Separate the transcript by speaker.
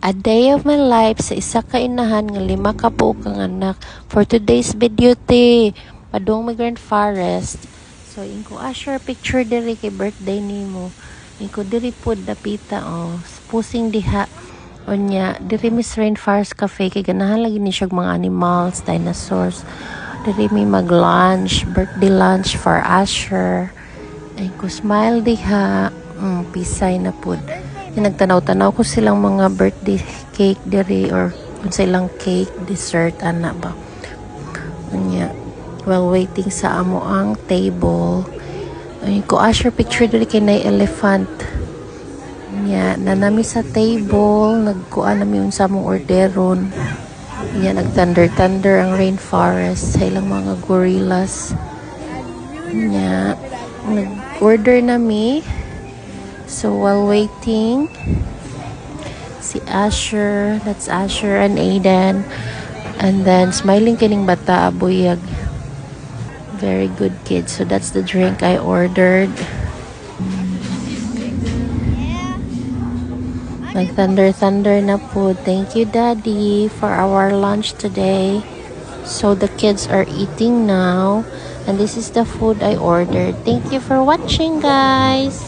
Speaker 1: A day of my life sa isa ka inahan nga 5 ka buok kang anak. For today's video te, padung may Rainforest. So inko share picture diri kay birthday nimo. Inko diri pod dapita pusing diha. Onya, diri Miss Rainforest Cafe kay ganahan lagi ni siya mga animals, dinosaurs. Diri mi mag-lunch, birthday lunch for Asher. Inko smile diha. Pisay na pod. Nagtanaw-tanaw ko silang mga birthday cake diri or kung silang cake, dessert, ana ba. Unya, while waiting sa amo ang table, ay ko Asher picture diri kay na elephant. Unya, nanami sa table, nagkuan nami unsa mong orderon. Unya, nag-thunder ang rainforest sa ilang mga gorillas. Unya, nag-order nami. So while waiting, si Asher, that's Asher and Aiden, and then smiling kining bata abuyag. Very good kids. So that's the drink I ordered. Nag-thunder na po. Thank you, Daddy, for our lunch today. So the kids are eating now, and this is the food I ordered. Thank you for watching, guys.